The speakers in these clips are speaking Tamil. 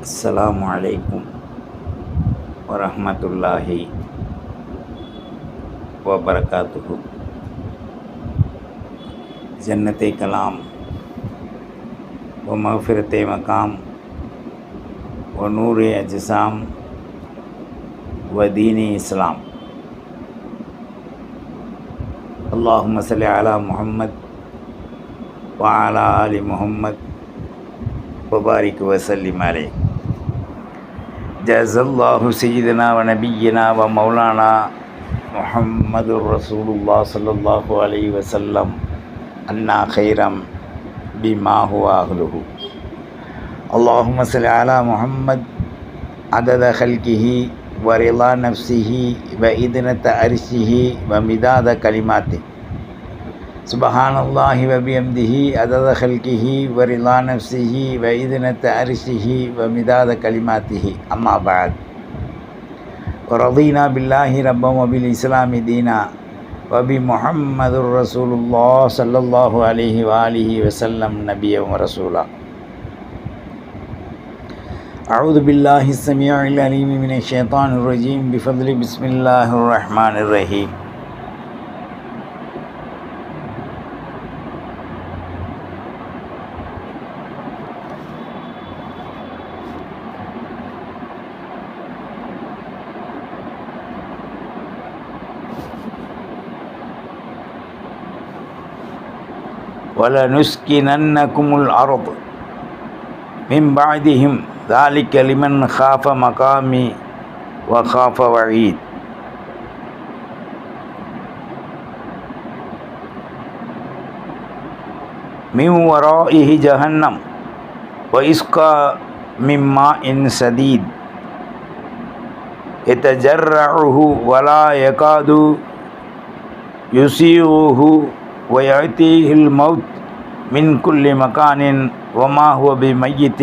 அஸ்ஸலாமு அலைக்கும் வரஹ்மத்துல்லாஹி வபரகாத்துஹு. ஜன்னத்தை கலாம் வ மஃபிரத்தை மகாம் வ நூரி அஜ்சாம் வ தீனி இஸ்லாம். அல்லாஹும்ம ஸல்லி அலா முஹம்மத் வ அலா ஆலி முஹம்மத் வ பாரிக் வ ஸல்லிம் அலைஹி. ஜஸல்லாஹு சய்யிதனா வ நபிய்யினா வ மௌலானா முஹம்மதுர் ரசூலுல்லாஹ் ஸல்லல்லாஹு அலைஹி வஸல்லம் அன்னா கைரம் பிமா ஹுவ அஹ்லுஹு. அல்லாஹும்ம ஸல்லி அலா முஹம்மத் அதத ஹல்கிஹி வ ரிலா நஃப்ஸிஹி வ இத்னத அர்ஷிஹி வ மிதாத கலிமாத்தி. சுப்ஹானல்லாஹி வ பிஹம்திஹி அதத ஹல்கிஹி வ ரிலா நஃப்ஸிஹி வ இத்னத அர்ஷிஹி வ மிதாத கலிமாத்திஹி. அம்மா பஅத். வ ரதீனா பில்லாஹி ரப்பன் வ பில் இஸ்லாமி தீனா வ பி முஹம்மதுர் ரசூலுல்லாஹ் ஸல்லல்லாஹு அலைஹி வ ஆலிஹி வஸல்லம் நபிய்யன் வ ரசூலா. அஊது பில்லாஹி ஸமீஇல் அலீம் மினஷ் ஷைத்தானிர் ரஜீம். பிஃபத்லி பிஸ்மில்லாஹிர் ரஹ்மானிர் ரஹீம். வலனுஸ்கினன்னகுமுல் அர்த் மின் பஅதிஹிம் ذلك لمن خاف مقامي وخاف وعيد. من ورائه جهنم ويسقى من ماء سديد يتجرعه ولا يكاد يسيغه ويأتيه الموت من كل مكان وما هو بميت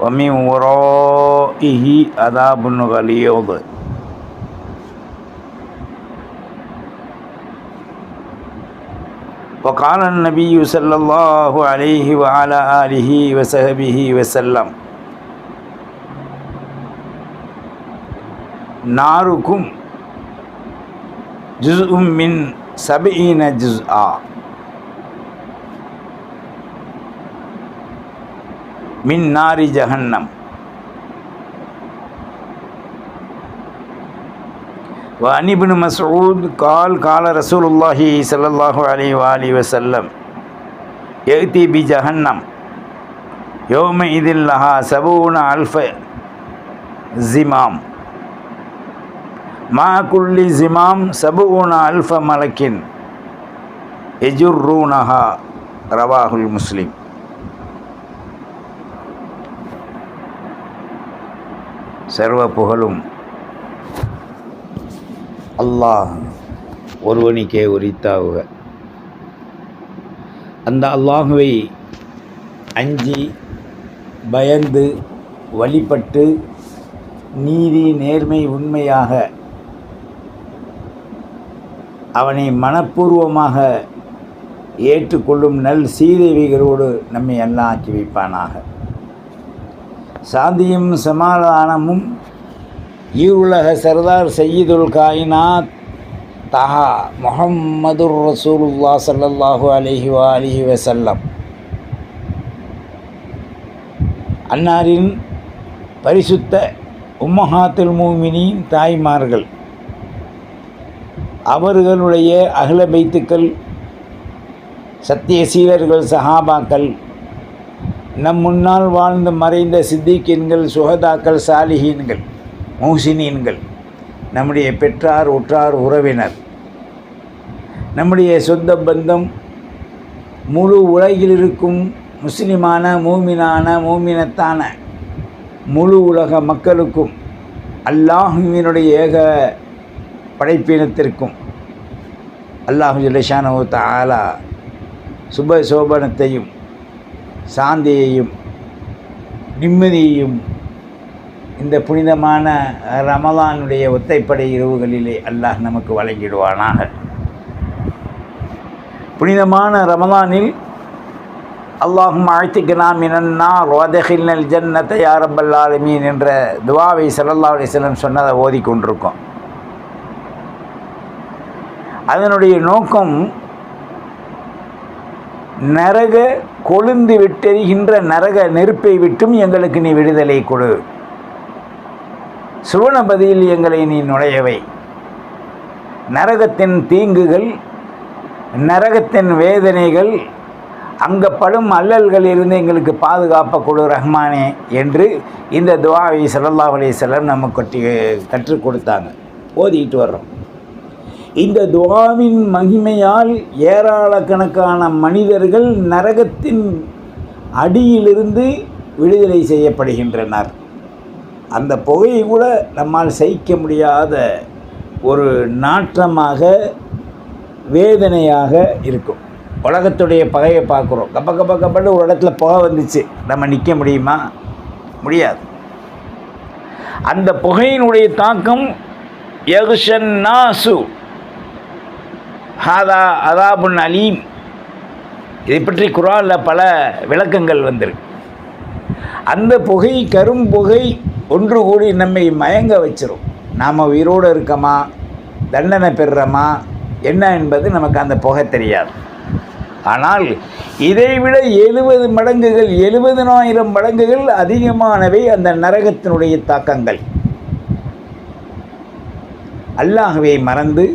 ومن ورائه عذاب غليظ. وقال النبي صلى الله عليه وعلى آله وصحبه وسلم ناركم جزء من 70 جزءا من نار جهنم. وعن ابن مسعود قال قال رسول الله صلى الله عليه وآله وسلم يأتي بجهنم يومئذ لها 70,000 زمام مع كل زمام 70,000 ملك يجرونها. رواه المسلم. சர்வ புகழும் அல்லாஹ் ஒருவனுக்கே உரித்தாவுக. அந்த அல்லாஹுவை அஞ்சி பயந்து வழிபட்டு நீதி நேர்மை உண்மையாக அவனை மனப்பூர்வமாக ஏற்றுக்கொள்ளும் நல் சீதேவிகளோடு நம்மை எல்லாம் ஆக்கி வைப்பானாக. சாந்தியும் சமாதானமும் ஈருலக சர்தார் சையீதுல் காயினாத் தஹா முஹம்மதுர் ரசூலுல்லாஹ் ஸல்லல்லாஹு அலைஹி வ ஆலிஹி வஸல்லம் அன்னாரின் பரிசுத்த உம்மஹாத்துல் மூமினீன் தாய்மார்கள், அவர்களுடைய அஹ்ல பைத்துக்கள், சத்தியசீலர்கள், சஹாபாக்கள், நம் முன்னால் வாழ்ந்து மறைந்த சித்திகீன்கள், சுஹதாக்கள், சாலிஹீன்கள், முஹ்சினீன்கள், நம்முடைய பெற்றார், உற்றார், உறவினர், நம்முடைய சொந்த பந்தம், முழு உலகில் இருக்கும் முஸ்லிமான மூமினான மூமினத்தான முழு உலக மக்களுக்கும் அல்லாஹுவினுடைய ஏக படைப்பினத்திற்கும் அல்லாஹு ஜல்லஷானஹு தஆலா சுப சோபனத்தையும் சாந்தியையும் நிம்மதியையும் இந்த புனிதமான ரமலானுடைய ஒத்தைப்படை இரவுகளிலே அல்லாஹ் நமக்கு வழங்கிடுவானாக. புனிதமான ரமலானில் அல்லாஹும்ம அஅ்திக்னா மினன் நார் வஅத்கில்னல் ஜன்னத யா ரப்பல் ஆலமீன் என்ற துஆவை ஸல்லல்லாஹு அலைஹி வஸல்லம் சொன்னதை ஓதிக்கொண்டிருக்கோம். அதனுடைய நோக்கம் நரக கொழுந்து விட்டெறிகின்ற நரக நெருப்பை விட்டும் எங்களுக்கு நீ விடுதலை கொடு, சுவனபதியில் எங்களை நீ நுழையவை, நரகத்தின் தீங்குகள் நரகத்தின் வேதனைகள் அங்கே படும் அல்லல்களிலிருந்து எங்களுக்கு பாதுகாப்பை கொடு ரஹ்மானே என்று இந்த துஆவை ஸல்லல்லாஹு அலைஹி வஸல்லம் நமக்கு கற்றுக் கொடுத்தாங்க, ஓதிக்கிட்டு வர்றோம். இந்த துஆவின் மகிமையால் ஏராளக்கணக்கான மனிதர்கள் நரகத்தின் அடியிலிருந்து விடுதலை செய்யப்படுகின்றனர். அந்த புகையை கூட நம்மால் சகிக்க முடியாத ஒரு நாற்றமாக வேதனையாக இருக்கும். உலகத்துடைய பகையை பார்க்குறோம், கப்ப கப்ப கப்பன்னு ஒரு இடத்துல புகை வந்துச்சு, நம்ம நிற்க முடியுமா? முடியாது. அந்த புகையினுடைய தாக்கம் யகுஷன் நாசு ஹாதா அதாபுன் அலீம், இதை பற்றி குர்ஆனில் பல விளக்கங்கள் வந்திருக்கு. அந்த புகை கரும்புகை ஒன்று கூடி நம்மை மயங்க வச்சிரும். நாம் உயிரோடு இருக்கோமா, தண்டனை பெறுறோமா என்ன என்பது நமக்கு அந்த புகை தெரியாது. ஆனால் இதைவிட 70 மடங்குகள் 70,000 மடங்குகள் அதிகமானவை அந்த நரகத்தினுடைய தாக்கங்கள். அல்லாஹ்வை மறந்து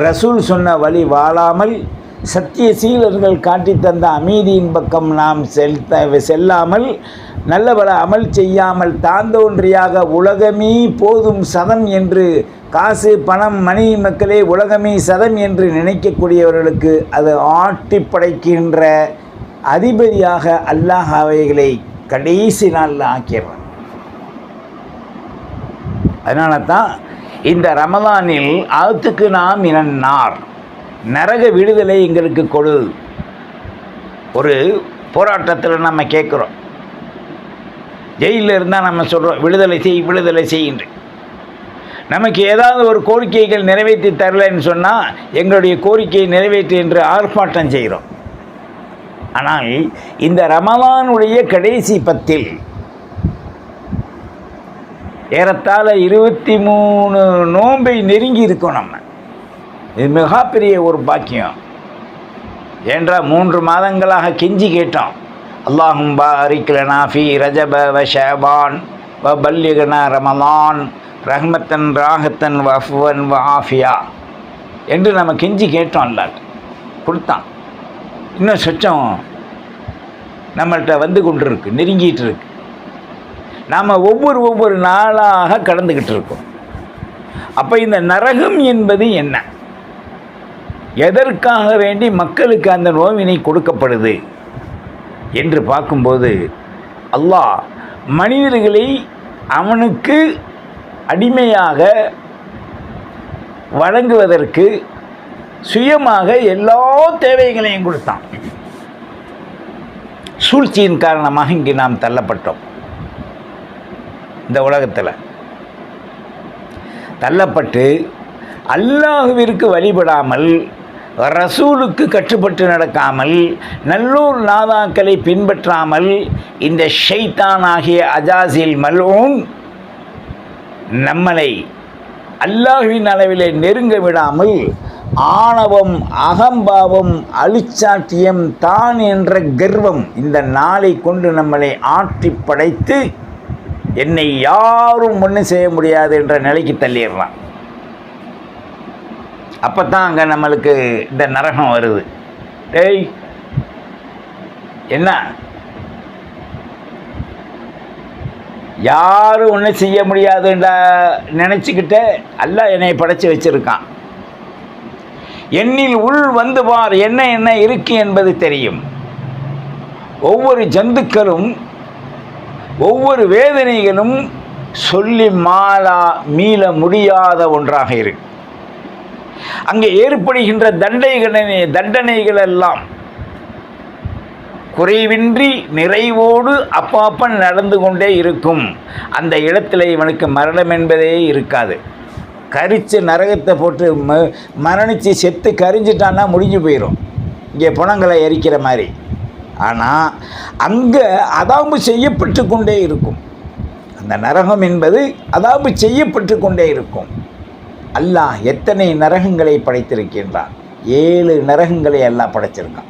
ரசூல் சொன்ன வழி வாழாமல் சத்திய சீலர்கள் காட்டி தந்த அமைதியின் பக்கம் நாம் செல்லாமல் நல்ல பல அமல் செய்யாமல் தாந்தோன்றியாக உலகமே போதும் சதம் என்று காசு பணம் மணி மக்களே உலகமே சதம் என்று நினைக்கக்கூடியவர்களுக்கு அது ஆட்டி படைக்கின்ற அதிபதியாக அல்லாஹ் அவைகளை கடைசி நாளில் ஆக்கிடுறான். அதனால தான் இந்த ரமலானில் ஆத்துக்கு நாம் இனன்னார், நரக விடுதலை எங்களுக்கு கொடு. ஒரு போராட்டத்தில் நம்ம கேட்குறோம், ஜெயிலில் இருந்தால் நம்ம சொல்கிறோம் விடுதலை செய் விடுதலை செய்கின்ற. நமக்கு ஏதாவது ஒரு கோரிக்கைகள் நிறைவேற்றி தரலைன்னு சொன்னால் எங்களுடைய கோரிக்கையை நிறைவேற்று என்று ஆர்ப்பாட்டம் செய்கிறோம். ஆனால் இந்த ரமலானுடைய கடைசி 10 ஏறத்தாழ 23 நோன்பை நெருங்கி இருக்கோம். நம்ம இது மிகப்பெரிய ஒரு பாக்கியம். ஏன்றா 3 மாதங்களாக கெஞ்சி கேட்டோம், அல்லாஹும் பாரிக் லனா ஃபீ ரஜப வ ஷஅபான் வ பல்லிக்னா ரமலான் ரஹ்மத்தன் ராஹத்தன் வ அஃப்வன் வ ஆஃபியா என்று நம்ம கெஞ்சி கேட்டோம். அல்லாஹ் கொடுத்தான். இன்னும் சொச்சம் நம்மள்கிட்ட வந்து கொண்டு இருக்கு, நெருங்கிட்டு இருக்கு. நாம் ஒவ்வொரு நாளாக கடந்துக்கிட்டு இருக்கோம். அப்போ இந்த நரகம் என்பது என்ன, எதற்காக வேண்டி மக்களுக்கு அந்த நோவினை கொடுக்கப்படுது என்று பார்க்கும்போது அல்லாஹ் மனிதர்களை அவனுக்கு அடிமையாக வழங்குவதற்கு சுயமாக எல்லா தேவைகளையும் கொடுத்தான். சூழ்ச்சியின் காரணமாக இங்கு நாம் தள்ளப்பட்டோம். இந்த உலகத்தில் தள்ளப்பட்டு அல்லாஹ்விற்கு வழிபடாமல் ரசூலுக்கு கட்டுப்பட்டு நடக்காமல் நல்லூர் நாதாக்களை பின்பற்றாமல் இந்த ஷைத்தான் ஆகிய அஜாசில் மல்ஊன் நம்மளை அல்லாஹ்வின் அளவிலே நெருங்க விடாமல் ஆணவம் அகம்பாவம் அழிச்சாட்டியம் தான் என்ற கர்வம் இந்த நாளை கொண்டு நம்மளை ஆட்டி படைத்து என்னை யாரும் ஒன்றும் செய்ய முடியாது என்ற நிலைக்கு தள்ளிடுறான். அப்போ தான் அங்கே நம்மளுக்கு இந்த நரகம் வருது. டேய் என்ன, யாரும் ஒன்றும் செய்ய முடியாதுன்ற நினச்சிக்கிட்டு அல்லாஹ் என்னை படைச்சி வச்சுருக்கான். என்னில் உள் வந்து பார், என்ன இருக்கு என்பது தெரியும். ஒவ்வொரு ஜந்துக்களும் ஒவ்வொரு வேதனைகளும் சொல்லி மீள முடியாத ஒன்றாக இருக்கு. அங்கே ஏற்படுகின்ற தண்டனைகள் எல்லாம் குறைவின்றி நிறைவோடு அப்பப்ப நடந்து கொண்டே இருக்கும். அந்த இடத்துல இவனுக்கு மரணம் என்பதே இருக்காது. கரிச்சு நரகத்தை போட்டு மரணித்து செத்து கரிஞ்சிட்டான்னா முடிஞ்சு போயிடும். இங்கே புணங்களை எரிக்கிற மாதிரி ஆனால் அங்கே அதாபு செய்யப்பட்டு கொண்டே இருக்கும். அந்த நரகம் என்பது அதாபு செய்யப்பட்டு கொண்டே இருக்கும். அல்லாஹ் எத்தனை நரகங்களை படைத்திருக்கின்றான்? 7 நரகங்களை அல்லாஹ் படைச்சிருக்கான்.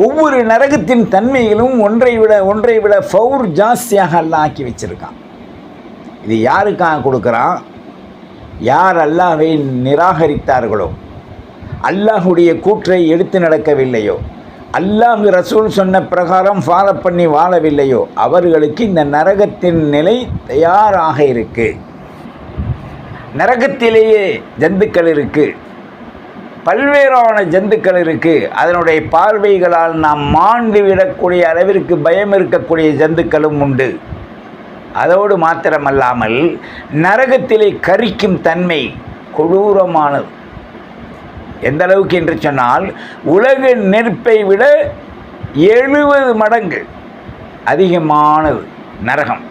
ஒவ்வொரு நரகத்தின் தன்மைகளும் ஒன்றை விட ஃபவுர் ஜாஸ்தியாக அல்லாஹ் ஆக்கி வச்சிருக்கான். இது யாருக்காக கொடுக்குறான்? யார் அல்லாஹ்வை நிராகரித்தார்களோ, அல்லாஹுடைய கூற்றை எடுத்து நடக்கவில்லையோ, அல்லாஹ் ரசூல் சொன்ன பிரகாரம் ஃபாலோ பண்ணி வாழவில்லையோ, அவர்களுக்கு இந்த நரகத்தின் நிலை தயாராக இருக்கு. நரகத்திலேயே ஜந்துக்கள் இருக்கு, பல்வேறான ஜந்துக்கள் இருக்கு. அதனுடைய பார்வைகளால் நாம் மாண்டு விடக்கூடிய அளவிற்கு பயம் இருக்கக்கூடிய ஜந்துக்களும் உண்டு. அதோடு மாத்திரமல்லாமல் நரகத்திலே கரிக்கும் தன்மை கொடூரமானது. எந்த அளவுக்கு என்று சொன்னால், உலக நெருப்பை விட 70 மடங்கு அதிகமானது நரகம்.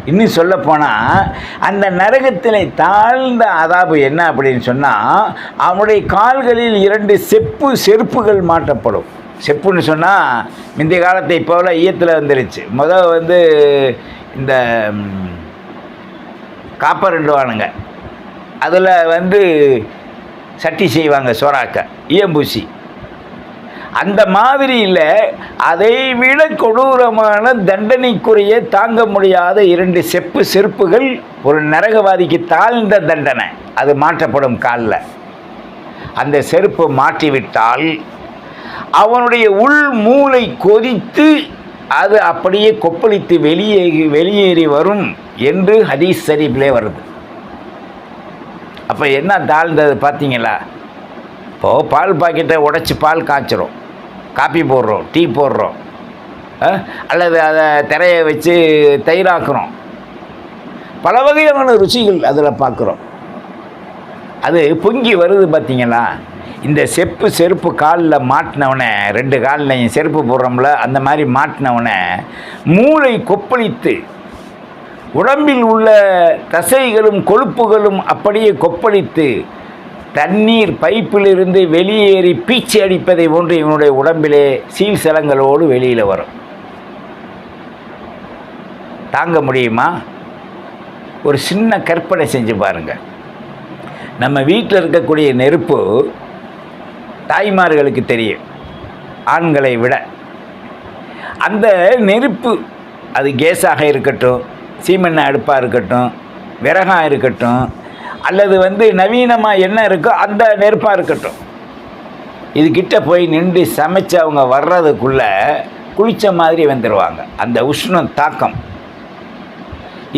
இன்னும் சொல்லப்போனால் அந்த நரகத்திலே தாழ்ந்த அதாபு என்ன அப்படின்னு சொன்னால், அவனுடைய கால்களில் 2 செருப்புகள் மாட்டப்படும். செப்புன்னு சொன்னால் முந்தைய காலத்தை போல ஈயத்தில் வந்துருச்சு. முதல் இந்த காப்பர்ண்டுவானுங்க, அதில் சட்டி செய்வாங்க, சோறாக்க ஈயம்பூசி. அந்த மாதிரி இல்லை, அதை விட கொடூரமான தண்டனைக்குரிய தாங்க முடியாத 2 செருப்புகள் ஒரு நரகவாதிக்கு தாழ்ந்த தண்டனை. அது மாற்றப்படும் காலில். அந்த செருப்பு மாற்றிவிட்டால் அவனுடைய உள் மூளை கொதித்து அது அப்படியே கொப்பளித்து வெளியேறி வரும் என்று ஹதீஸ் ஷரீஃபிலே வருது. அப்போ என்ன தாழ்ந்தது பார்த்தீங்களா? இப்போது பால் பாக்கெட்டை உடைச்சி பால் காய்ச்சிரும், காப்பி போடுறோம், டீ போடுறோம், அல்லது அதை திரையை வச்சு தயிராக்குறோம். பல வகையான ருசிகள் அதில் பார்க்குறோம். அது பொங்கி வருது பார்த்தீங்களா? இந்த செருப்பு காலில் மாட்டினவனை, 2 காலில் செருப்பு போடுறோம்ல, அந்த மாதிரி மாட்டினவனை மூளை கொப்பளித்து உடம்பில் உள்ள தசைகளும் கொழுப்புகளும் அப்படியே கொப்பளித்து தண்ணீர் பைப்பிலிருந்து வெளியேறி பீச்சி அடிப்பதை போன்று இவனுடைய உடம்பிலே சீல் சலங்களோடு வெளியில் வரும். தாங்க முடியுமா? ஒரு சின்ன கற்பனை செஞ்சு பாருங்கள். நம்ம வீட்டில் இருக்கக்கூடிய நெருப்பு தாய்மார்களுக்கு தெரியும், ஆண்களை விட. அந்த நெருப்பு அது கேஸாக இருக்கட்டும், சீமெண்ணெய் அடுப்பாக இருக்கட்டும், விறகாக இருக்கட்டும், அல்லது நவீனமாக என்ன இருக்கோ அந்த நெருப்பாக இருக்கட்டும், இதுக்கிட்ட போய் நின்று சமைச்சு அவங்க வர்றதுக்குள்ளே குளித்த மாதிரி வந்துடுவாங்க. அந்த உஷ்ணம் தாக்கம்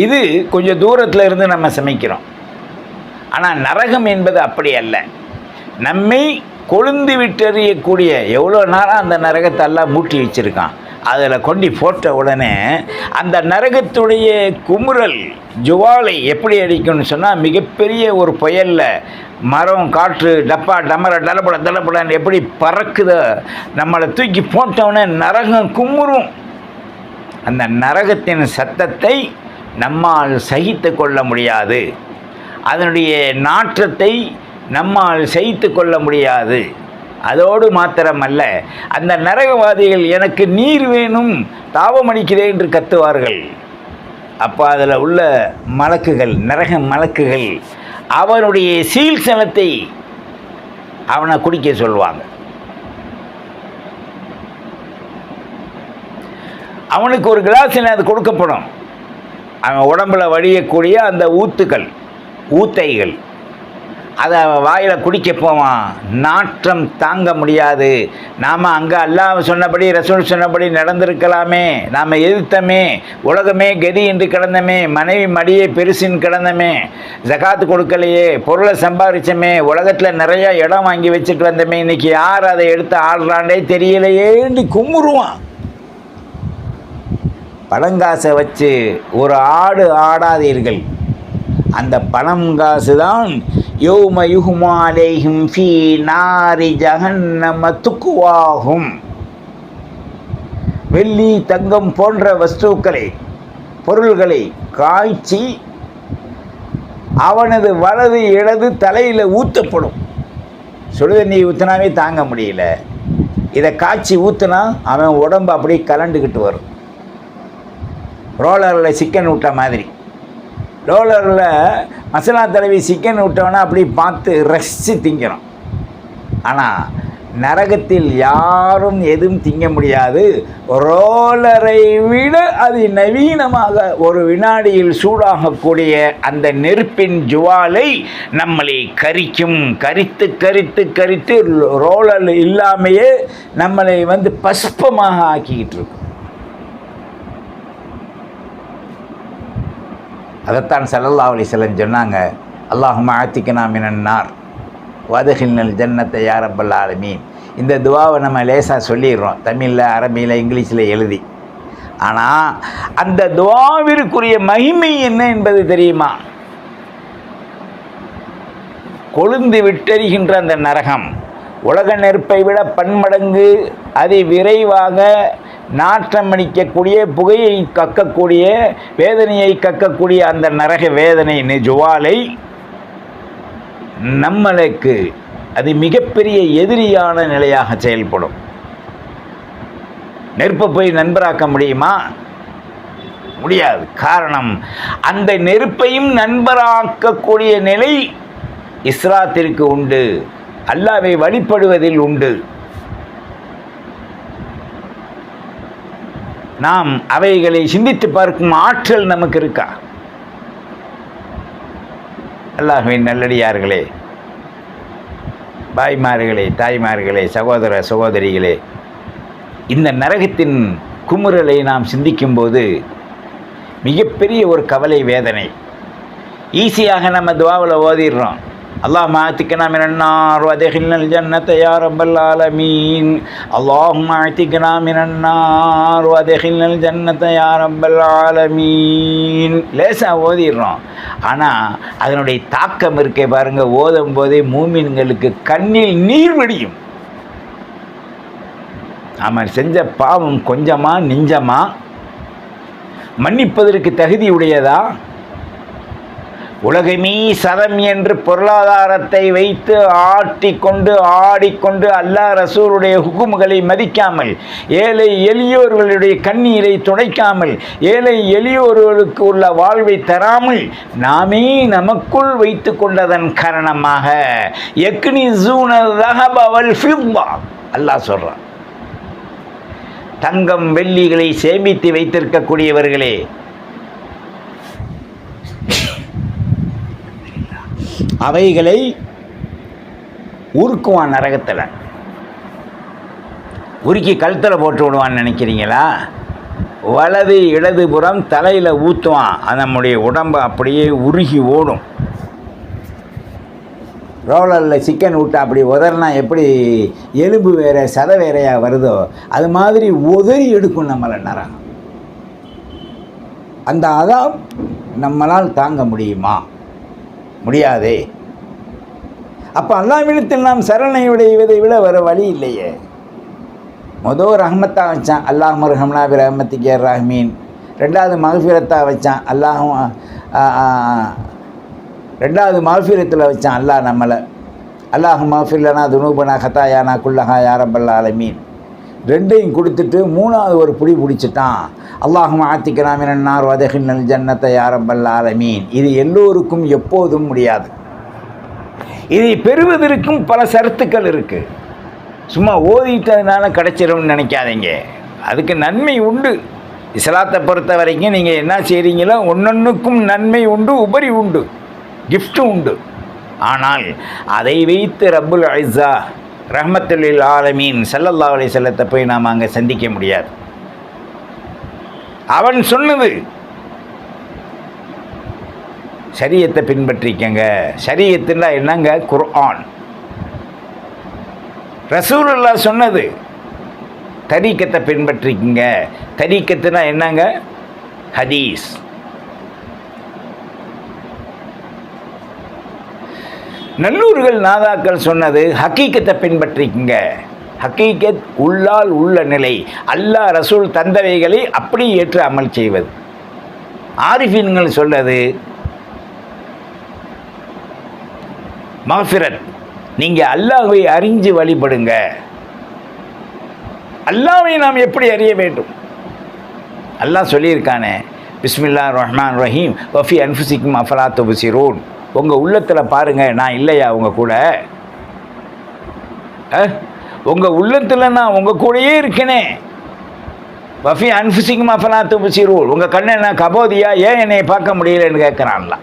இது கொஞ்சம் தூரத்தில் இருந்து நம்ம சமைக்கிறோம். ஆனால் நரகம் என்பது அப்படி அல்ல. நம்மை கொழுந்து விட்டறியக்கூடிய எவ்வளோ நேரம் அந்த நரகத்தை எல்லாம் மூட்டி வச்சுருக்கான். அதில் கொண்டு போட்ட உடனே அந்த நரகத்துடைய குமுறல் ஜுவாலை எப்படி அடிக்கும்னு சொன்னால், மிகப்பெரிய ஒரு புயலில் மரம் காற்று டப்பா டமர டலப்படன்னு எப்படி பறக்குதோ, நம்மளை தூக்கி போட்டவுடனே நரகம் குமுறும். அந்த நரகத்தின் சத்தத்தை நம்மால் சகித்து கொள்ள முடியாது. அதனுடைய நாற்றத்தை நம்மால் சகித்து கொள்ள முடியாது. அதோடு மாத்திரமல்ல, அந்த நரகவாதிகள் எனக்கு நீர் வேணும், தாபமடிக்கிறேன் என்று கத்துவார்கள். அப்போ அதில் உள்ள மலக்குகள், நரக மலக்குகள் அவனுடைய சீல்சனத்தை அவனை குடிக்க சொல்லுவாங்க. அவனுக்கு ஒரு கிளாஸில் அது கொடுக்கப்படும். அவன் உடம்புல வடியக்கூடிய அந்த ஊத்தைகள் அதை வாயில் குடிக்க போவான். நாற்றம் தாங்க முடியாது. நாம் அங்கே அல்லாஹ் சொன்னபடி, ரசூல் சொன்னபடி நடந்திருக்கலாமே, நாம் எதிர்த்தமே, உலகமே கதி என்று கிடந்தமே, மனைவி மடியே பெருசின்னு கிடந்தமே, ஜகாத்து கொடுக்கலையே, பொருளை சம்பாதிச்சமே, உலகத்தில் நிறையா இடம் வாங்கி வச்சுட்டு வந்தமே, இன்றைக்கி யார் அதை எடுத்து ஆடுறாண்டே தெரியலையேன்னு கும்பிடுவான். பழங்காசை வச்சு ஒரு ஆடாதீர்கள். அந்த பணம் காசு தான் யௌம யுஹ்மா அலைஹிம் ஃபீ நாரி ஜஹன்னம துக்வாஹும். வெள்ளி தங்கம் போன்ற பொருள்களை காய்ச்சி அவனது வலது இடது தலையில் ஊற்றப்படும். சுடுதண்ணி ஊற்றினாவே தாங்க முடியல, இதை காய்ச்சி ஊற்றுனா அவன் உடம்பு அப்படியே கலண்டுக்கிட்டு வரும். ரோலரில் சிக்கன் விட்ட மாதிரி. ரோலரில் மசாலா தடவி சிக்கன் விட்டவனா அப்படி பார்த்து ரசித்து திங்கிறோம். ஆனால் நரகத்தில் யாரும் எதுவும் திங்க முடியாது. ரோலரை விட அது நவீனமாக ஒரு வினாடியில் சூடாகக்கூடிய அந்த நெருப்பின் ஜுவாலை நம்மளை கரிக்கும். கரித்து கரித்து கரித்து ரோலர் இல்லாமையே நம்மளை பஸ்பமாக ஆக்கிக்கிட்டு இருக்கும். அதைத்தான் ஸல்லல்லாஹு அலைஹி வஸல்லம் சொன்னாங்க, அல்லாஹும்ம ஆத்திக்னா மினன் நார் வதுகில்னல் ஜன்னத்தை யா ரப்பல் ஆலமீன். இந்த துவாவை நம்ம லேசாக சொல்லிடுறோம், தமிழில், அரபியில், இங்கிலீஷில் எழுதி. ஆனால் அந்த துவாவிற்குரிய மகிமை என்ன என்பது தெரியுமா? கொழுந்து விட்டெறிகின்ற அந்த நரகம் உலக நெருப்பை விட பன்மடங்கு அதி விரைவாக நாற்றமடிக்கக்கூடிய, புகையை கக்கக்கூடிய, வேதனையை கக்கக்கூடிய அந்த நரக வேதனை ஜுவாலை நம்மளுக்கு அது மிகப்பெரிய எதிரியான நிலையாக செயல்படும். நெருப்பை போய் நண்பராக்க முடியுமா? முடியாது. காரணம், அந்த நெருப்பையும் நண்பராக்கக்கூடிய நிலை இஸ்லாத்திற்கு உண்டு, அல்லாஹ்வை வழிபடுவதில் உண்டு. நாம் அவைகளை சிந்தித்து பார்க்கும் ஆற்றல் நமக்கு இருக்கா? அல்லாஹ்வின் நல்லடியார்களே, பாய்மார்களே, தாய்மார்களே, சகோதர சகோதரிகளே, இந்த நரகத்தின் குமுறலை நாம் சிந்திக்கும்போது மிகப்பெரிய ஒரு கவலை, வேதனை. ஈஸியாக நம்ம துவாவில் ஓதிடுறோம், அல்லாஹும்ம ஆத்திக்னா மினன் நார் வதுகில்னல் ஜன்னத்தை யா ரப்பல் ஆலமீன். அல்லாஹும்ம ஆத்திக்னா மினன் நார் வதுகில்னல் ஜன்னத்தை யா ரப்பல் ஆலமீன். லேசாக ஓதிடுறோம். ஆனால் அதனுடைய தாக்கம் இருக்கே பாருங்கள், ஓதும் போதே மூமின்களுக்கு கண்ணில் நீர் வடியும். அவன் செஞ்ச பாவம் கொஞ்சமா நெஞ்சமா? மன்னிப்பதற்கு தகுதியுடையதா? உலகமே சரம் என்று பொருளாதாரத்தை வைத்து ஆட்டிக்கொண்டு ஆடிக்கொண்டு அல்லாஹ் ரசூலுடைய ஹுக்கும்களை மதிக்காமல், ஏழை எளியோர்களுடைய கண்ணீரை துடைக்காமல், ஏழை எளியோர்களுக்கு உள்ள வாழ்வை தராமல் நாமே நமக்குள் வைத்து கொண்டதன் காரணமாக யக்னிஸூன ஸஹப வல் ஃபித்தா, அல்லாஹ் சொல்றான். தங்கம் வெள்ளிகளை சேமித்து வைத்திருக்கக்கூடியவர்களே, அவைகளை உருக்குவான் நரகத்தில். உருக்கி கழுத்தில் போட்டு விடுவான்னு நினைக்கிறீங்களா? வலது இடதுபுறம் தலையில் ஊற்றுவான். நம்முடைய உடம்பு அப்படியே உருகி ஓடும். ரோலரில் சிக்கன் விட்டு அப்படி உதறினா எப்படி எலும்பு வேற சதை வேறையாக வருதோ, அது மாதிரி உதறி எடுக்கும் நம்மளை நரகம். அந்த அதாப் நம்மளால் தாங்க முடியுமா? முடியாதே. அப்போ அல்லாஹ்விடத்தில் நாம் சரணையுடையதை விட வர வழி இல்லையே. மொதல் ரஹ்மத்தாக வச்சான், அல்லாஹ் மர்ஹம்னா பி ரஹ்மத்திக ரஹ்மீன். ரெண்டாவது மக்ஃபிரத்தாக வச்சான், ரெண்டாவது மக்ஃபிரத்தில் வச்சான் அல்லாஹ் நம்மளை, அல்லாஹ் மக்ஃபிர்லனா துனூபனா ஹதாயானா குல்லஹா யா ரப்பல் ஆலமீன். ரெண்டையும் கொடுத்துட்டு மூணாவது ஒரு புடி பிடிச்சிட்டான், அல்லாஹும்ம ஆத்திக்னா மினன் நார் வதுகில்னல் ஜன்னத்தை யா ரப்பல் ஆலமீன். இது எல்லோருக்கும் எப்போதும் முடியாது. இதை பெறுவதற்கும் பல சரத்துக்கள் இருக்குது. சும்மா ஓதிட்டதுனால கிடைச்சிரும்னு நினைக்காதீங்க. அதுக்கு நன்மை உண்டு. இஸ்லாத்தை பொறுத்த வரைக்கும் நீங்கள் என்ன செய்கிறீங்களோ ஒன்னொன்றுக்கும் நன்மை உண்டு, உபரி உண்டு, கிஃப்ட்டும் உண்டு. ஆனால் அதை வைத்து ரப்புல் இஸ்ஸா ரஹ்மத்துல் ஆலமீன் ஸல்லல்லாஹு அலைஹி வஸல்லத்தை போய் நாம் அங்கே சந்திக்க முடியாது. அவன் சொன்னது ஷரியத்தை பின்பற்றிக்கங்க. ஷரியத்துன்னா என்னங்க? குர்ஆன். ரசூலுல்லாஹ் சொன்னது தரீக்கத்தை பின்பற்றிக்கங்க. தரீக்கத்துனா என்னங்க? ஹதீஸ். நல்லூர்கள் நாதாக்கள் சொன்னது ஹக்கீக்கத்தை பின்பற்றிக்குங்க. ஹக்கீக்கத் உள்ளால் உள்ள நிலை, அல்லாஹ் ரசூல் தந்தவைகளை அப்படி ஏற்று அமல் செய்வது. ஆரிஃபீன்கள் சொல்வது மஃபிரத், நீங்கள் அல்லாஹ்வை அறிஞ்சு வழிபடுங்க. அல்லாஹ்வை நாம் எப்படி அறிய வேண்டும்? அல்லாஹ் சொல்லியிருக்கானே, பிஸ்மில்லாஹிர் ரஹ்மான் ரஹீம் வஃபி அன்ஃபுசிக்கும் அஃபலா துப்சிரூன். உங்கள் உள்ளத்தில் பாருங்கள், நான் இல்லையா உங்கள் கூட? உங்கள் உள்ளத்தில் நான் உங்கள் கூடயே இருக்கனே. வஃபி அன்ஃபுசிக்கும் அஃபலா துப்சிரூன். உங்கள் கண்ணை நான் கபோதியா, ஏன் என்னை பார்க்க முடியலன்னு கேட்குறான்ல.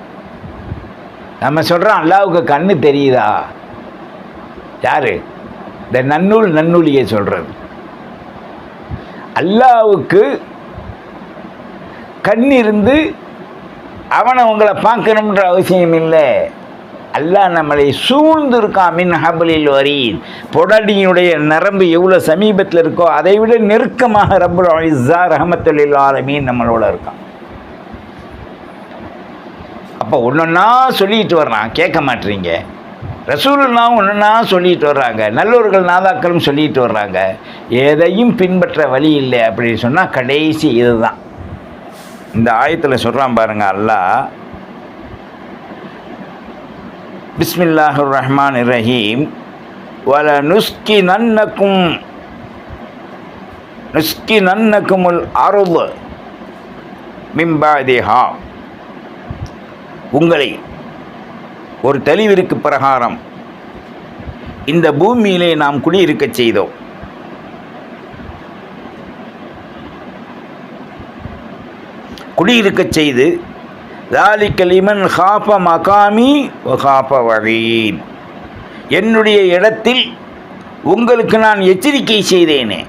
நம்ம சொல்கிறோம் அல்லாஹ்வுக்கு கண்ணு தெரியுதா? யார்? இந்த நன்னூலியை சொல்கிறது. அல்லாஹ்வுக்கு கண் இருந்து அவனை உங்களை பார்க்கணுன்ற அவசியம் இல்லை. அல்லாஹ் நம்மளை சூழ்ந்திருக்கான். மின் ஹப்லில் வரீத். பொடடியுடைய நரம்பு எவ்வளோ சமீபத்தில் இருக்கோ அதை விட நெருக்கமாக ரப்புல் இஸ்ஸா ரஹ்மத்துல் லில் ஆலமீன் நம்மளோட இருக்கான். அப்போ ஒன்றொன்னா சொல்லிட்டு வர்றான், கேட்க மாட்டீங்க. ரசூலுல்லாஹ் ஒன்றொன்னா சொல்லிட்டு வர்றாங்க, நல்லோர்கள் நாதாக்களும் சொல்லிட்டு வர்றாங்க. எதையும் பின்பற்ற வழி இல்லை அப்படின்னு சொன்னால் கடைசி இதுதான். இந்த ஆயத்தில் சொல்கிறான் பாருங்க அல்லாஹ், பிஸ்மில்லாஹிர் ரஹ்மானிர் ரஹீம் வல நுஸ்கினன்னகுமுல் அர்து மின் பஅதிஹா. உங்களை ஒரு தெளிவிற்கு பிரகாரம் இந்த பூமியிலே நாம் குடியிருக்கச் செய்தோம். குடியிருக்கச் செய்து ذَلِكَ لِمَنْ خَافَ مَقَامِي وَخَافَ وَعِيدِ. என்னுடைய இடத்தில் உங்களுக்கு நான் எச்சரிக்கை செய்தேனே,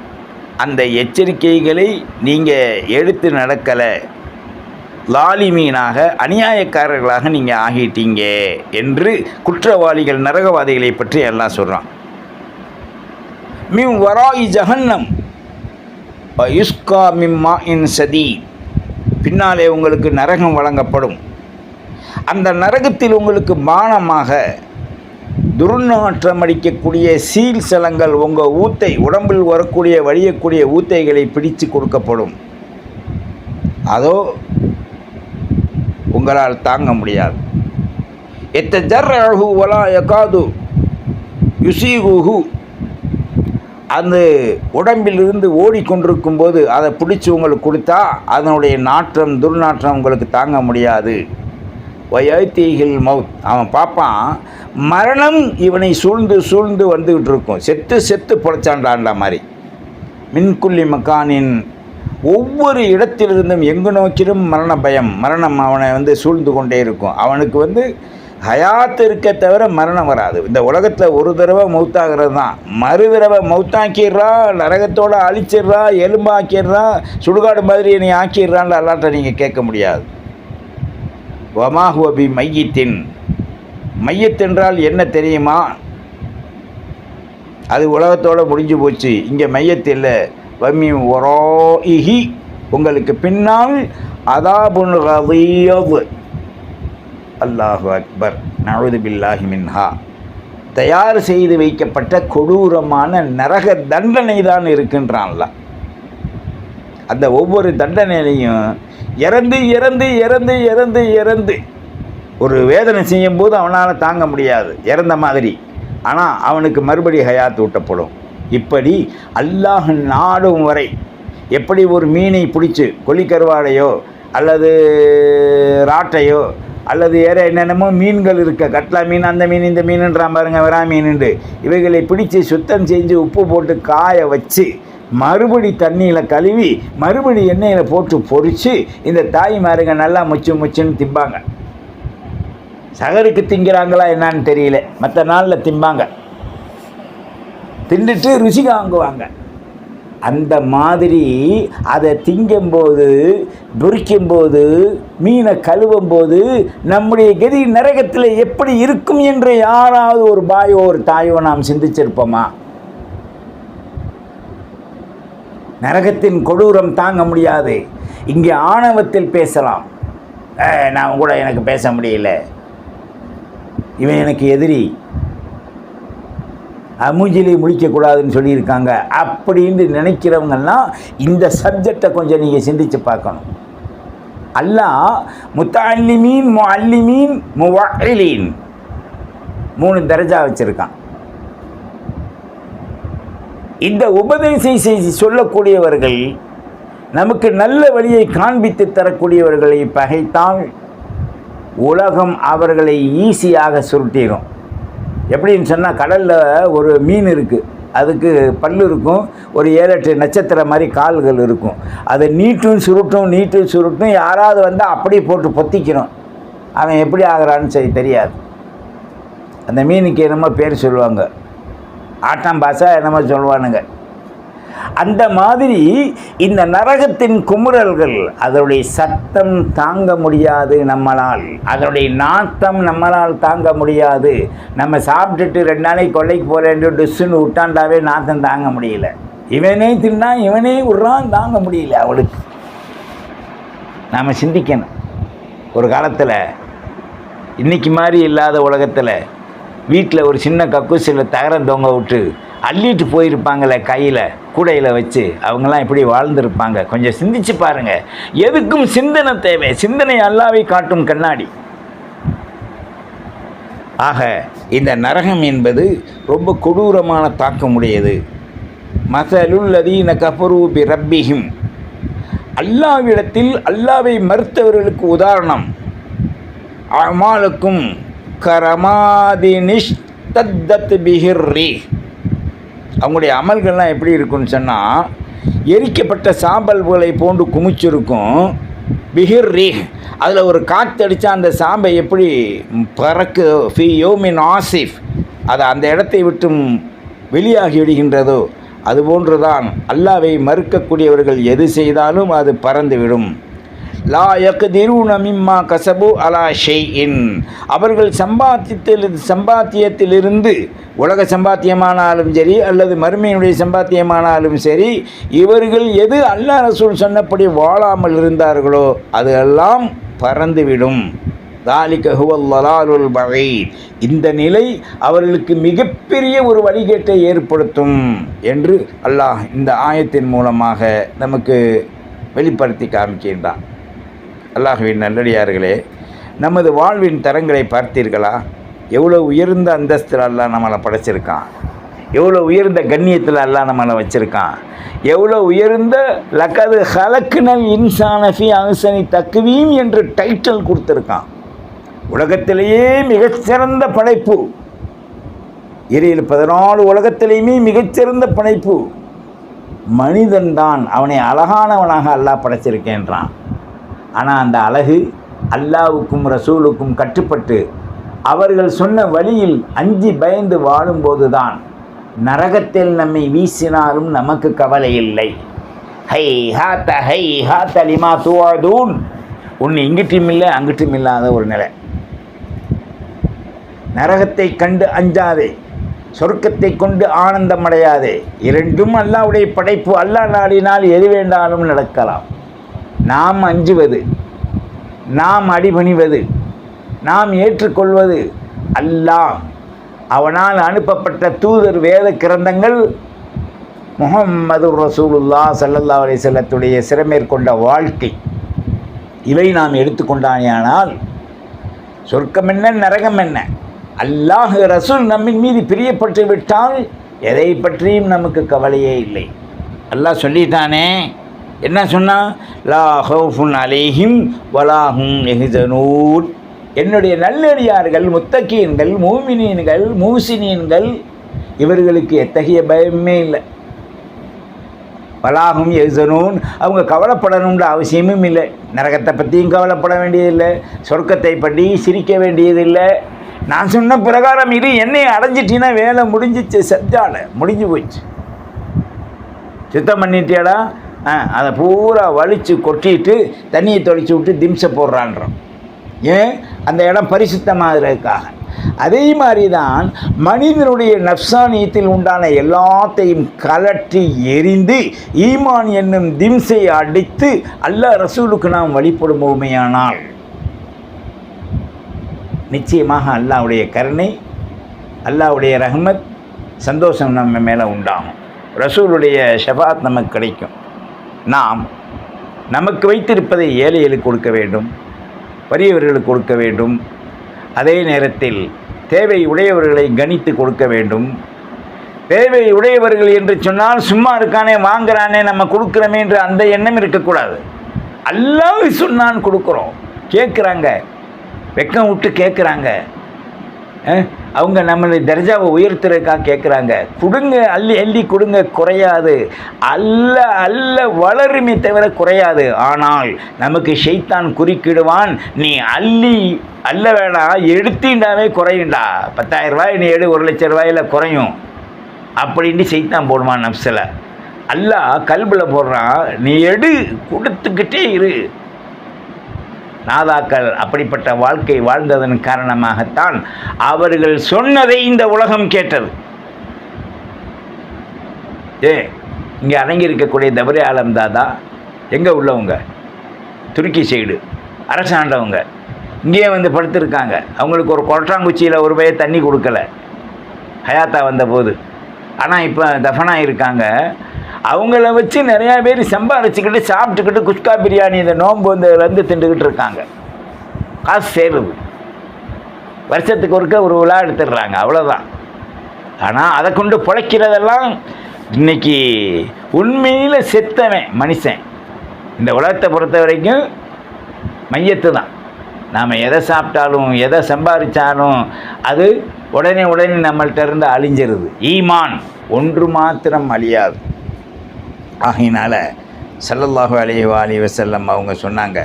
அந்த எச்சரிக்கைகளை நீங்கள் எடுத்து நடக்கலை, லாலிமீனாக அநியாயக்காரர்களாக நீங்கள் ஆகிட்டீங்க என்று குற்றவாளிகள் நரகவாதிகளை பற்றி எல்லாம் சொல்கிறான். மின் வராயி ஜஹன்னம் யுஸ்கா மிம்மா இன் சதி. பின்னாலே உங்களுக்கு நரகம் வழங்கப்படும். அந்த நரகத்தில் உங்களுக்கு பானமாக துர்நாற்றம் அடிக்கக்கூடிய சீல் சலங்கள் உங்கள் ஊத்தை, உடம்பில் வரக்கூடிய வழியக்கூடிய ஊத்தைகளை பிடித்து கொடுக்கப்படும். அதோ உங்களால் தாங்க முடியாது. எத்தஜர்ரஹு வலா யகாது யுசீகுஹு. அந்த உடம்பிலிருந்து ஓடிக்கொண்டிருக்கும் போது அதை பிடிச்சி உங்களுக்கு கொடுத்தா அதனுடைய நாற்றம், துர்நாற்றம் உங்களுக்கு தாங்க முடியாது. வயத்தீகில் மவுத். அவன் பார்ப்பான், மரணம் இவனை சூழ்ந்து சூழ்ந்து வந்துக்கிட்டு இருக்கும். செத்து செத்து பொழைச்சாண்டாண்டா மாதிரி. மின்குல்லி மக்கானின், ஒவ்வொரு இடத்திலிருந்தும் எங்கு நோக்கிலும் மரண பயம், மரணம் அவனை சூழ்ந்து கொண்டே இருக்கும். அவனுக்கு ஹயாத் இருக்க தவிர மரணம் வராது. இந்த உலகத்தில் ஒரு தடவை மௌத்தாகிறது தான். மறு தடவை மௌத்தாக்கிடுறா, நரகத்தோடு அழிச்சிடுறா, எலும்பாக்கிடுறா, சுடுகாடு மாதிரி என்னை ஆக்கிடுறான்னு அல்லாட்ட நீங்கள் கேட்க முடியாது. வமாஹுவபி மையத்தின். மையத்தென்றால் என்ன தெரியுமா? அது உலகத்தோடு முடிஞ்சு போச்சு. இங்கே மையத்தில் வமி ஒரோஇஹி, உங்களுக்கு பின்னால் அதாபுன் கதீயத். அல்லாஹு அக்பர், நஊது பில்லாஹி மின்ஹா. தயார் செய்து வைக்கப்பட்ட கொடூரமான நரக தண்டனை தான் இருக்கின்றான்ல. அந்த ஒவ்வொரு தண்டனையிலையும் இறந்து இறந்து இறந்து இறந்து இறந்து ஒரு வேதனை செய்யும்போது அவனால் தாங்க முடியாது, இறந்த மாதிரி. ஆனால் அவனுக்கு மறுபடி ஹயாத் ஊட்டப்படும். இப்படி அல்லாஹ் நாடும் வரை எப்படி ஒரு மீனை பிடிச்சி கொல்லிக்கருவாடையோ அல்லது ராட்டையோ அல்லது வேறு என்னென்னமோ மீன்கள் இருக்க, கட்லா மீன், அந்த மீன், இந்த மீனுன்றான் பாருங்க, வரா மீனுண்டு, இவைகளை பிடிச்சி சுத்தம் செஞ்சு உப்பு போட்டு காய வச்சு மறுபடி தண்ணியில் கழுவி மறுபடி எண்ணெயில் போட்டு பொரித்து இந்த தாய்மாருங்க நல்லா முச்சுன்னு திம்பாங்க. சகருக்கு திங்கிறாங்களா என்னான்னு தெரியல, மற்ற நாளில் திம்பாங்க. தின்னுட்டு ருசி வாங்குவாங்க. அந்த மாதிரி அதை திங்கும்போது, பொரிக்கும்போது, மீனை கழுவும்போது நம்முடைய கதி நரகத்தில் எப்படி இருக்கும் என்று யாராவது ஒரு பாயோ ஒரு தாயோ நாம் சிந்திச்சிருப்போமா? நரகத்தின் கொடூரம் தாங்க முடியாது. இங்கே ஆணவத்தில் பேசலாம், நான் கூட எனக்கு பேச முடியல, இவன் எனக்கு எதிரி, மூஞ்சிலே முழிக்கக்கூடாதுன்னு சொல்லியிருக்காங்க அப்படின்னு நினைக்கிறவங்கெல்லாம் இந்த சப்ஜெக்டை கொஞ்சம் நீங்கள் சிந்தித்து பார்க்கணும். அல்லாஹ் முத்தஅல்லிமீன், முஅல்லிமீன், முவஅ்இலீன் 3 தரஜா வச்சுருக்கான். இந்த உபதேசம் செய்து சொல்லக்கூடியவர்கள் நமக்கு நல்ல வழியை காண்பித்து தரக்கூடியவர்களை பகைத்தால் உலகம் அவர்களை ஈஸியாக சுருட்டிடும். எப்படின்னு சொன்னால், கடலில் ஒரு மீன் இருக்குது, அதுக்கு பல்லு இருக்கும், ஒரு 7-8 நட்சத்திரம் மாதிரி கால்கள் இருக்கும். அதை நீட்டும் சுருட்டும் யாராவது வந்தால் அப்படியே போட்டு பொத்திக்கணும். அவன் எப்படி ஆகிறான்னு தெரியாது. அந்த மீனுக்கு என்னமோ பேர் சொல்லுவாங்க, ஆட்டாம் பாசா என்னமோ சொல்லுவானுங்க. அந்த மாதிரி இந்த நரகத்தின் குமுறல்கள், அதனுடைய சத்தம் தாங்க முடியாது நம்மளால், அதனுடைய நாத்தம் நம்மளால் தாங்க முடியாது. நம்ம சாப்பிட்டுட்டு 2 நாளைக்கு கொள்ளைக்கு போகிறேன் டிஸ்ஸுன்னு விட்டாண்டாவே நாத்தம் தாங்க முடியல. இவனே தின்னா இவனே விட்றான், தாங்க முடியல அவளுக்கு. நாம் சிந்திக்கணும். ஒரு காலத்தில் இன்றைக்கி மாதிரி இல்லாத உலகத்தில் வீட்டில் ஒரு சின்ன கக்கூசில் தகரம் தொங்க விட்டு அள்ளிட்டு போயிருப்பாங்களே கையில் கூடையில் வச்சு, அவங்களாம் இப்படி வாழ்ந்துருப்பாங்க. கொஞ்சம் சிந்திச்சு பாருங்கள். எதுக்கும் சிந்தனை தேவை. சிந்தனை அல்லாஹ்வை காட்டும் கண்ணாடி. ஆக இந்த நரகம் என்பது ரொம்ப கொடூரமான தாக்கமுடையது. மஸலுல்லதீன கஃபரூ பி ரப்பிஹிம், அல்லாஹ்விடத்தில் அல்லாஹ்வை மறுத்தவர்களுக்கு உதாரணம், அமாலுக்கும் கரமாதினிஷ் தத்தத் பிஹிர்ரி, அவங்களுடைய அமல்கள்லாம் எப்படி இருக்குன்னு சொன்னால், எரிக்கப்பட்ட சாம்பல்களை போன்று குமிச்சிருக்கும். பிஹிர்ரி, அதில் ஒரு காற்றடித்தா அந்த சாம்பை எப்படி பறக்கு ஃபி யோமின் ஆசிஃப், அது அந்த இடத்தை விட்டும் வெளியாகி விடுகின்றதோ அதுபோன்றுதான் அல்லாஹ்வை மறுக்கக்கூடியவர்கள் எது செய்தாலும் அது பறந்துவிடும். லா யக்திரூன மிம்மா கஸபு அலா ஷைஇன், அவர்கள் சம்பாத்தியத்திலிருந்து, உலக சம்பாத்தியமானாலும் சரி அல்லது மறுமையினுடைய சம்பாத்தியமானாலும் சரி, இவர்கள் எது அல்லாஹ் ரசூல் சொன்னபடி வாழாமல் இருந்தார்களோ அது எல்லாம் பறந்துவிடும். தாலிக ஹுவல் லலாலுல் பஈத், இந்த நிலை அவர்களுக்கு மிகப்பெரிய ஒரு வழிகேட்டை ஏற்படுத்தும் என்று அல்லாஹ் இந்த ஆயத்தின் மூலமாக நமக்கு வெளிப்படுத்தி காமிக்கின்றான். அல்லாஹ்வின் நல்லடியார்களே, நமது வாழ்வின் தரங்களை பார்த்தீர்களா? எவ்வளோ உயர்ந்த அந்தஸ்தில் அல்லாஹ் நம்மளை படைச்சிருக்கான், எவ்வளோ உயர்ந்த கண்ணியத்தில் அல்லாஹ் நம்மளை வச்சுருக்கான், எவ்வளோ உயர்ந்த லக்கது ஹலக்குனல் இன்சான ஃபி அஹ்ஸனி தக்வீம் என்று டைட்டில் கொடுத்துருக்கான். உலகத்திலேயே மிகச்சிறந்த படைப்பு, 14 உலகத்திலேயுமே மிகச்சிறந்த படைப்பு மனிதன்தான். அவனை அழகானவனாக அல்லாஹ் படைச்சிருக்கின்றான். ஆனால் அந்த அழகு அல்லாஹ்வுக்கும் ரசூலுக்கும் கட்டுப்பட்டு அவர்கள் சொன்ன வழியில் அஞ்சி பயந்து வாழும்போது தான் நரகத்தில் நம்மை வீசினாலும் நமக்கு கவலை இல்லை. ஹை ஹாத்த லிமா துஆதூன், ஒன்று இங்கிட்டும் இல்லை அங்கிட்டும் இல்லாத ஒரு நிலை. நரகத்தை கண்டு அஞ்சாதே, சொர்க்கத்தை கொண்டு ஆனந்தம் அடையாதே. இரண்டும் அல்லாஹ்வுடைய படைப்பு. அல்லாஹ் நாடினால் எது வேண்டாலும் நடக்கலாம். நாம் அஞ்சுவது, நாம் அடிபணிவது, நாம் ஏற்றுக்கொள்வது அல்லாஹ், அவனால் அனுப்பப்பட்ட தூதர், வேத கிரந்தங்கள், முஹம்மது ரசூலுல்லாஹ் ஸல்லல்லாஹு அலைஹி வஸல்லத்துடைய சிறமேற்கொண்ட வாழ்க்கை, இவை நாம் எடுத்துக்கொண்டானால் சொர்க்கம் என்ன நரகம் என்ன, அல்லாஹ் ரசூல் நம்மின் மீது பிரியப்பட்டு விட்டால் எதை பற்றியும் நமக்கு கவலையே இல்லை. அல்லாஹ் சொல்லிட்டானே, என்ன சொன்னால், லா ஹவுஃபுன் அலைஹிம் வலா ஹும் யஹ்ஸனூன், என்னுடைய நல்லடியார்கள், முத்தகீன்கள், மூமினீன்கள், மூசினீன்கள், இவர்களுக்கு எத்தகைய பயமே இல்லை. வலாஹும் யஹ்ஸனூன், அவங்க கவலைப்படணுன்ற அவசியமும் இல்லை. நரகத்தை பற்றியும் கவலைப்பட வேண்டியதில்லை, சொர்க்கத்தை பற்றி சிரிக்க வேண்டியதில்லை. நான் சொன்ன பிரகாரம் இது என்னை அடைஞ்சிட்டின்னா வேலை முடிஞ்சிச்சு, சஜ்ஜால முடிஞ்சு போச்சு. சுத்தம் பண்ணிட்டியாடா, அதை பூரா வலித்து கொட்டிட்டு தண்ணியை தொளிச்சு விட்டு திம்சை போடுறான்றோம். ஏன்? அந்த இடம் பரிசுத்தமாகிறதுக்காக. அதே மாதிரி தான் மனிதனுடைய நஃப்சானியத்தில் உண்டான எல்லாத்தையும் கலற்றி எரிந்து ஈமான் என்னும் திம்சை அடித்து அல்லாஹ் ரசூலுக்கு நாம் வழிபடுவோமேயானால் நிச்சயமாக அல்லாஹ்வுடைய கருணை, அல்லாஹ்வுடைய ரஹ்மத், சந்தோஷம் நம்ம மேலே உண்டாகும். ரசூலுடைய ஷஃபாத் நமக்கு கிடைக்கும். நாம் நமக்கு வைத்திருப்பதை ஏழைகளுக்கு கொடுக்க வேண்டும், வறியவர்களுக்கு கொடுக்க வேண்டும். அதே நேரத்தில் தேவை உடையவர்களை கணித்து கொடுக்க வேண்டும். தேவை உடையவர்கள் என்று சொன்னால் சும்மா இருக்கானே வாங்குறானே நம்ம கொடுக்குறோமே என்று அந்த எண்ணம் இருக்கக்கூடாது. அல்லாஹ் சொன்னான்னு கொடுக்குறோம். கேட்குறாங்க, வெக்கம் விட்டு கேட்குறாங்க. அவங்க நம்மளை தர்ஜாவை உயர்த்துறதுக்காக கேட்குறாங்க. கொடுங்க, அள்ளி அள்ளி கொடுங்க, குறையாது. அல்ல வளருமே தவிர குறையாது. ஆனால் நமக்கு ஷைத்தான் குறுக்கிடுவான், நீ அல்ல வேணாம், எடுத்தீண்டாவே குறையுண்டா. 10,000 ரூபாய் நீ எடு, 1,00,000 ரூபாயில் குறையும் அப்படின்ட்டு ஷைத்தான் போடுவான் நப்சில். அல்லாஹ் கல்பில் போடுறான், நீ எடு, கொடுத்துக்கிட்டே இரு. நாதாக்கள் அப்படிப்பட்ட வாழ்க்கை வாழ்ந்ததன் காரணமாகத்தான் அவர்கள் சொன்னதை இந்த உலகம் கேட்டது. இங்கே அடங்கியிருக்கக்கூடிய தபரே ஆலம் தாதா எங்கே உள்ளவங்க? துருக்கி சைடு அரசாண்டவங்க இங்கேயே வந்து படுத்திருக்காங்க. அவங்களுக்கு ஒரு கொட்டாங்குச்சியில் ஒரு பைய தண்ணி கொடுக்கல ஹயாத்தா வந்தபோது. ஆனால் இப்போ தஃபனாக இருக்காங்க. அவங்கள வச்சு நிறையா பேர் சம்பாரிச்சுக்கிட்டு சாப்பிட்டுக்கிட்டு குஸ்கா பிரியாணி இந்த நோன்பு வந்து திண்டுக்கிட்டு இருக்காங்க. காசு சேருது, வருஷத்துக்கு ஒருக்க ஒரு விழா எடுத்துடுறாங்க, அவ்வளோதான். ஆனால் அதை கொண்டு பிழைக்கிறதெல்லாம் இன்றைக்கி உண்மையில் செத்தவன் மனுஷன். இந்த உலகத்தை பொறுத்த வரைக்கும் மையத்து தான். நாம் எதை சாப்பிட்டாலும் எதை சம்பாதிச்சாலும் அது உடனே நம்மள்கிட்ட இருந்து அழிஞ்சிருது. ஈமான் ஒன்று மாத்திரம் அழியாது. ஆகையினால ஸல்லல்லாஹு அலைஹி வஸல்லம் அவங்க சொன்னாங்க,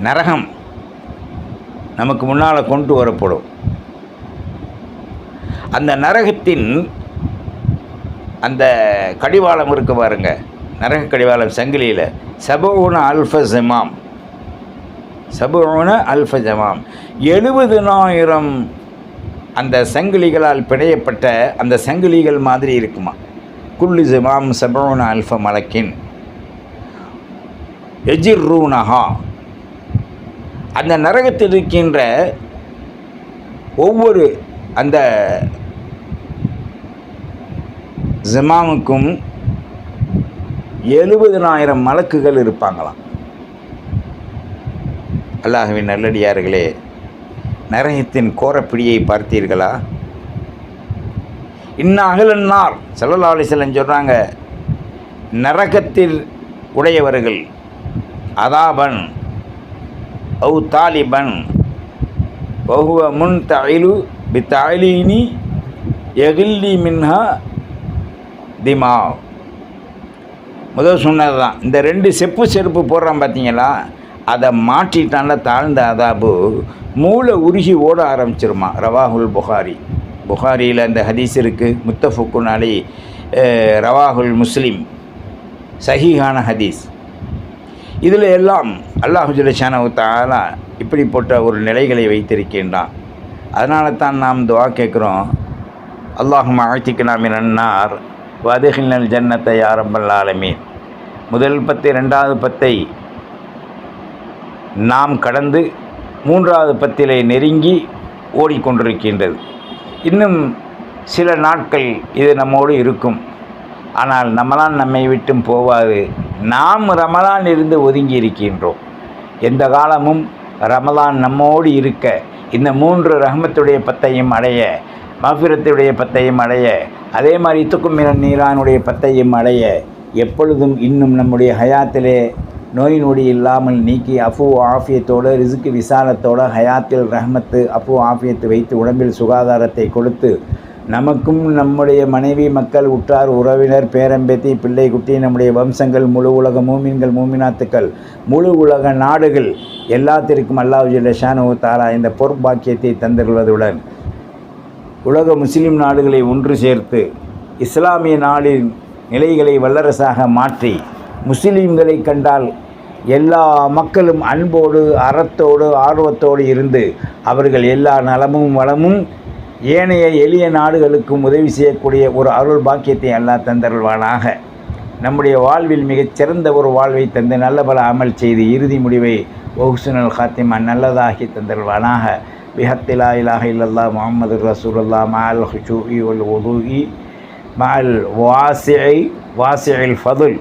நரகம் நமக்கு முன்னால் கொண்டு வரப்படும். அந்த நரகத்தின் அந்த கடிவாளம் இருக்கு பாருங்க, நரக கடிவாளம் சங்கிலியில் 70,000 அந்த சங்கிலிகளால் பிணையப்பட்ட அந்த சங்கிலிகள் மாதிரி இருக்குமா. குல்லு ஜிமாம் 70,000 மலக்கின் எஜிர்ரூனஹா. அந்த நரகத்தில் இருக்கின்ற ஒவ்வொரு அந்த ஜிமாமுக்கும் 70,000 மலக்குகள் இருப்பாங்களாம். அல்லாஹ்வின் நல்லடியார்களே, நரகத்தின் கோரப்பிடியை பார்த்தீர்களா? அகலன்னார் ஸல்லல்லாஹு அலைஹி வஸல்லம் சொல்கிறாங்க, நரகத்தில் உடையவர்கள் அதாபன் அவு தாலிபன் வஹுவ முன்தஇலு பித்தஅலீனி யகில்லி மின்ஹா திமா. முதல் சொன்னது தான். இந்த 2 செருப்பு போடுறான் பார்த்தீங்களா, அதை மாற்றிட்டான்ல தாழ்ந்த அதாபு மூளை உருகி ஓட ஆரம்பிச்சிருமா. ரவாஹுல் புகாரியில் அந்த ஹதீஸ் இருக்குது. முத்தஃபக்குன் அலை, ரவாஹுல் முஸ்லிம், சஹீஹான ஹதீஸ். இதில் எல்லாம் அல்லாஹு ஜல்ல ஷானஹு தஆலா இப்படிப்பட்ட ஒரு நிலைகளை வைத்திருக்கின்றான். அதனால தான் நாம் துஆ கேட்குறோம், அல்லாஹும்ம அஅதிக்னா மினன் நார் வ அத்கில்னல் ஜன்னத யா ரப்பல் ஆலமீன். முதல் 10 2வது 10 நாம் கடந்து 3வது 10 நெருங்கி ஓடிக்கொண்டிருக்கின்றது. இன்னும் சில நாட்கள் இது நம்மோடு இருக்கும். ஆனால் ரமலான் நம்மை விட்டும் போவாது. நாம் ரமலான் இருந்து ஒதுங்கி இருக்கின்றோம். எந்த காலமும் ரமலான் நம்மோடு இருக்க, இந்த 3 ரஹ்மத்துடைய 10ஐயும் அடைய, மஃபிரத்துடைய 10ஐயும் அடைய, அதே மாதிரி துக்குமிரன் நீரானுடைய 10ஐயும் அடைய, எப்பொழுதும் இன்னும் நம்முடைய ஹயாத்திலே நோய் நொடி இல்லாமல் நீக்கி அஃபு ஆஃபியத்தோடு ரிஸ்க்கு விசாலத்தோடு ஹயாத்தில் ரஹ்மத்து அஃபு ஆஃபியத்து வைத்து உடம்பில் சுகாதாரத்தை கொடுத்து நமக்கும் நம்முடைய மனைவி மக்கள் உற்றார் உறவினர் பேரம்பேத்தி பிள்ளை குட்டி நம்முடைய வம்சங்கள் முழு உலக மூமின்கள் மூமினாத்துக்கள் முழு உலக நாடுகள் எல்லாத்திற்கும் அல்லாஹ் ஜல்ல ஷானஹு தஆலா இந்த பொற்பாக்கியத்தை தந்துள்ளதுடன் உலக முஸ்லீம் நாடுகளை ஒன்று சேர்த்து இஸ்லாமிய நாளின் நிலைகளை வல்லரசாக மாற்றி முஸ்லீம்களை கண்டால் எல்லா மக்களும் அன்போடு அறத்தோடு ஆர்வத்தோடு இருந்து அவர்கள் எல்லா நலமும் வளமும் ஏனைய எளிய நாடுகளுக்கும் உதவி செய்யக்கூடிய ஒரு அருள் பாக்கியத்தை அல்லாஹ் தந்தருள்வானாக. நம்முடைய வாழ்வில் மிகச்சிறந்த ஒரு வாழ்வை தந்து நல்ல பல அமல் செய்து இறுதி முடிவை ஹுஸ்னுல் ஹாத்திமா நல்லதாகி தந்தருள்வானாக. பிஹத்தி லா இலாஹ இல்லல்லாஹ் முஹம்மது ரசூலுல்லாஹ் மஅல் ஹுஷூஇ வல் வுதுஇ மஅல் வாசிஇ வாசிஇல் ஃபதுல்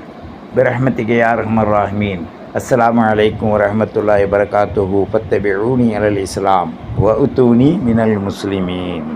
பிரஹ்மதிக யா அர்ஹமர் ராஹிமீன். அஸ்ஸலாமு அலைக்கும் வரஹ்மத்துல்லாஹி வபரகாத்துஹு. ஃபத்தபிஊனி அலல் இஸ்லாம் வ உத்தூனி மினல் முஸ்லிமீன்.